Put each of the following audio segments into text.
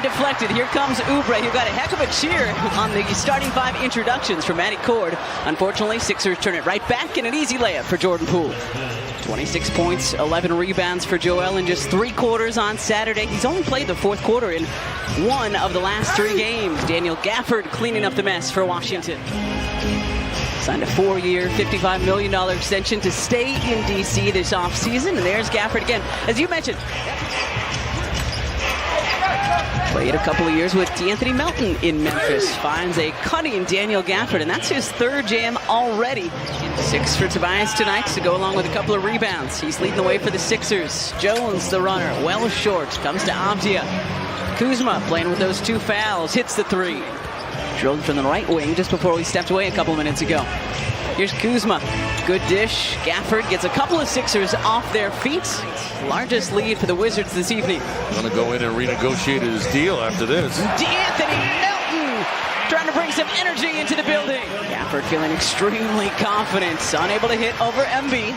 deflected. Here comes Oubre, who got a heck of a cheer on the starting 5 introductions from Matty Cord. Unfortunately, Sixers turn it right back in an easy layup for Jordan Poole. 26 points, 11 rebounds for Joel in just 3 quarters on Saturday. He's only played the 4th quarter in 1 of the last 3 games. Daniel Gafford cleaning up the mess for Washington. Signed a 4-year, $55 million extension to stay in D.C. this offseason. And there's Gafford again. As you mentioned, played a couple of years with D'Anthony Melton in Memphis. Finds a cutting Daniel Gafford, and that's his 3rd jam already. 6 for Tobias tonight to go along with a couple of rebounds. He's leading the way for the Sixers. Jones, the runner, well short. Comes to Abdia. Kuzma playing with those 2 fouls. Hits the 3. Drilled from the right wing just before we stepped away a couple minutes ago. Here's Kuzma. Good dish. Gafford gets a couple of Sixers off their feet. Largest lead for the Wizards this evening. Going to go in and renegotiate his deal after this. D'Anthony Melton trying to bring some energy into the building. Gafford feeling extremely confident. Unable to hit over Embiid.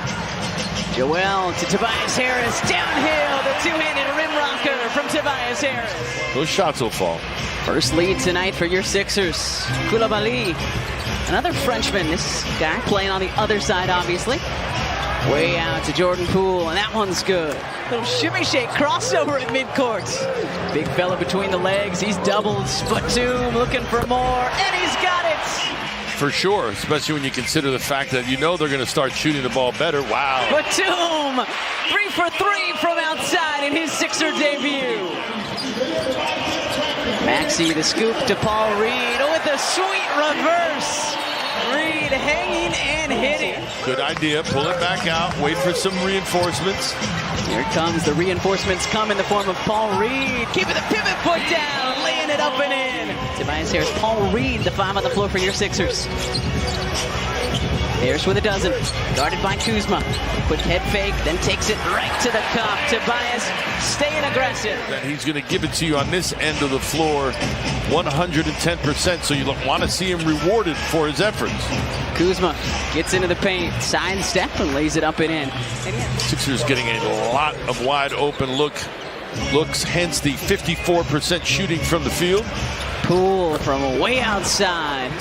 Joel to Tobias Harris. Downhill, the 2-handed rim rocker from Tobias Harris. Those shots will fall. First lead tonight for your Sixers. Koulibaly, another Frenchman. This guy playing on the other side, obviously. Way out to Jordan Poole, and that one's good. Little shimmy shake crossover at midcourt. Big fella between the legs. He's doubled. Batum looking for more, and he's got it. For sure, especially when you consider the fact that you know they're going to start shooting the ball better. Wow. Batum, 3 for 3 from outside in his Sixer debut. Maxey, the scoop to Paul Reed with a sweet reverse. Reed hanging and hitting. Good idea. Pull it back out. Wait for some reinforcements. Here comes the reinforcements come in the form of Paul Reed. Keeping the pivot foot down, laying it up and in. Tobias Harris, Paul Reed, the 5 on the floor for your Sixers. Harris with a dozen, guarded by Kuzma. Quick head fake, then takes it right to the cup. Tobias staying aggressive. That he's going to give it to you on this end of the floor 110%, so you want to see him rewarded for his efforts. Kuzma gets into the paint, side step, and lays it up and in. Sixers getting a lot of wide open looks, hence the 54% shooting from the field. Poole from way outside.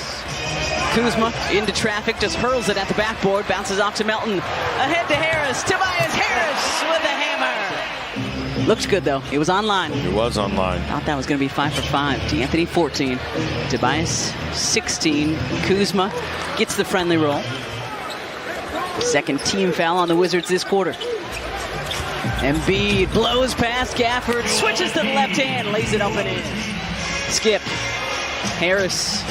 Kuzma into traffic, just hurls it at the backboard, bounces off to Melton. Ahead to Harris. Tobias Harris with a hammer. Looks good, though. It was online. It was online. Thought that was going to be 5 for 5. D'Anthony 14. Tobias 16. Kuzma gets the friendly roll. Second team foul on the Wizards this quarter. Embiid blows past Gafford, switches to the left hand, lays it up and in. Skip. Harris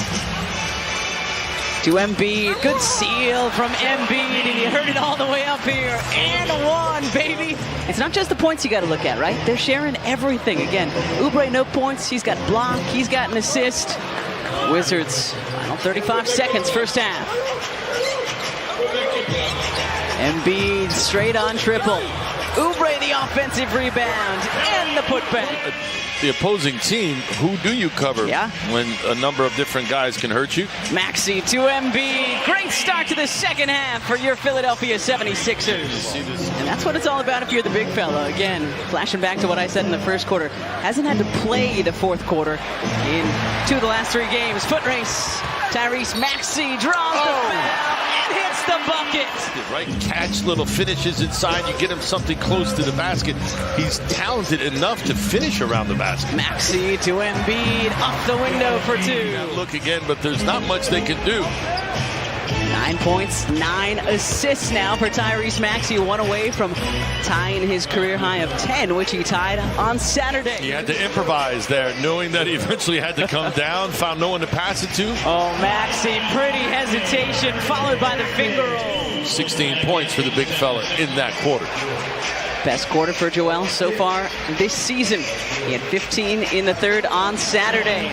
to Embiid. Good seal from Embiid, and you heard it all the way up here. And 1, baby. It's not just the points you got to look at, right? They're sharing everything. Again, Oubre, no points. He's got block. He's got an assist. Wizards, final 35 seconds, first half. Embiid straight on triple. Oubre the offensive rebound and the putback. The opposing team, who do you cover when a number of different guys can hurt you? Maxey to Embiid. Great start to the second half for your Philadelphia 76ers. And that's what it's all about if you're the big fella. Again, flashing back to what I said in the first quarter. Hasn't had to play the 4th quarter in 2 of the last 3 games. Foot race. Tyrese Maxey draws the foul and hits the bucket. The right catch, little finishes inside. You get him something close to the basket. He's talented enough to finish around the basket. Maxey to Embiid, up the window for 2. Now look again, but there's not much they can do. 9 points, 9 assists now for Tyrese Maxey, 1 away from tying his career high of 10, which he tied on Saturday. He had to improvise there, knowing that he eventually had to come down, found no one to pass it to. Oh, Maxey, pretty hesitation, followed by the finger roll. 16 points for the big fella in that quarter. Best quarter for Joel so far this season. He had 15 in the 3rd on Saturday.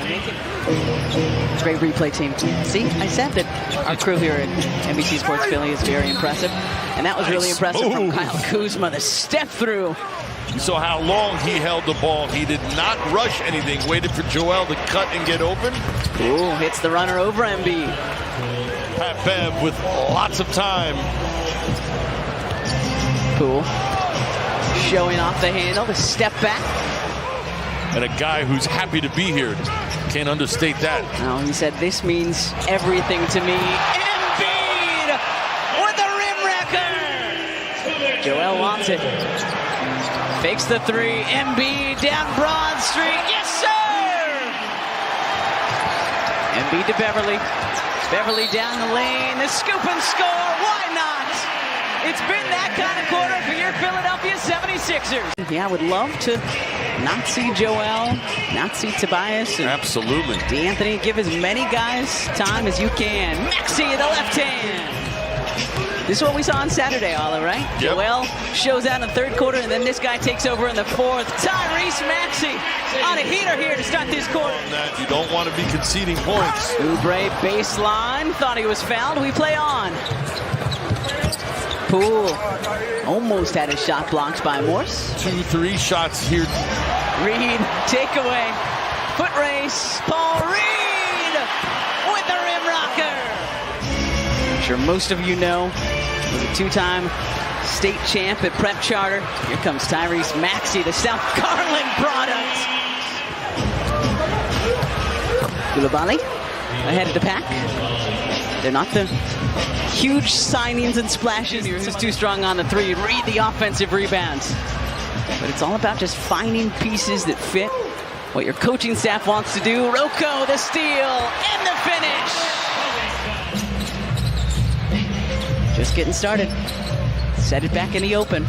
Great replay team. See, I said that our crew here at NBC Sports Philly is very impressive. And that was really impressive from Kyle Kuzma. The step through. You saw how long he held the ball. He did not rush anything. Waited for Joel to cut and get open. Ooh, hits the runner over Embiid. Pat Bev with lots of time. Poole showing off the handle, the step back. and a guy who's happy to be here. Can't understate that. Oh, he said, this means everything to me. Embiid with the rim wrecker. Joel wants it. Fakes the three. Embiid down Broad Street. Yes, sir! Embiid to Beverly. Beverly down the lane. The scoop and score. Why not? It's been that kind of quarter for your Philadelphia 76ers. Yeah, I would love to not see Joel, not see Tobias. And absolutely. D'Anthony, give as many guys time as you can. Maxey, the left hand. This is what we saw on Saturday, Oliver, right? Yep. Joel shows out in the third quarter, and then this guy takes over in the fourth. Tyrese Maxey on a heater here to start this quarter. You don't want to be conceding points. Oubre baseline, thought he was fouled. We play on. Poole almost had his shot blocked by Morse. 2-3 shots here. Reed, takeaway. Foot race. Paul Reed with the rim rocker. I'm sure most of you know, he's a two-time state champ at Prep Charter. Here comes Tyrese Maxey, the South Garland product. Koulibaly ahead of the pack. They're not the huge signings and splashes. Who's too strong on the three. Read the offensive rebounds. But it's all about just finding pieces that fit what your coaching staff wants to do. Rocco, the steal, and the finish. Just getting started. Set it back in the open.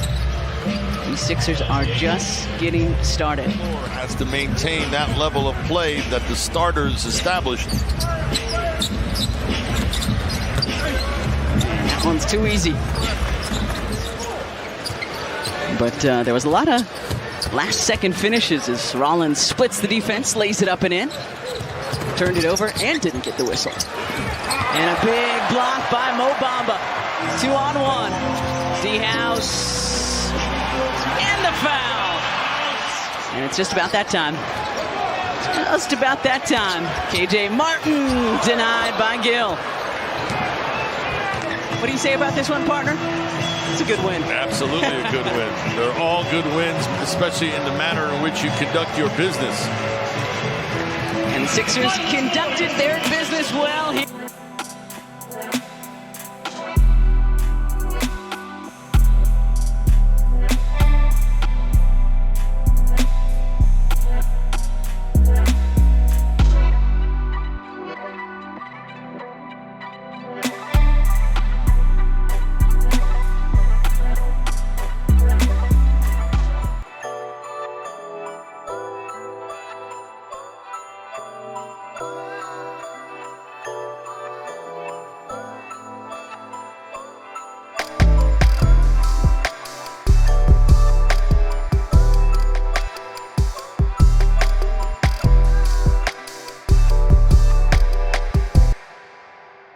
These Sixers are just getting started. Has to maintain that level of play that the starters established. That one's too easy. But there was a lot of last-second finishes as Rollins splits the defense, lays it up and in. Turned it over and didn't get the whistle. And a big block by Mo Bamba. 2-on-1. D-House. And the foul. And it's just about that time. Just about that time. KJ Martin denied by Gill. What do you say about this one, partner? It's a good win. Absolutely a good win. They're all good wins, especially in the manner in which you conduct your business. And the Sixers conducted their business well here.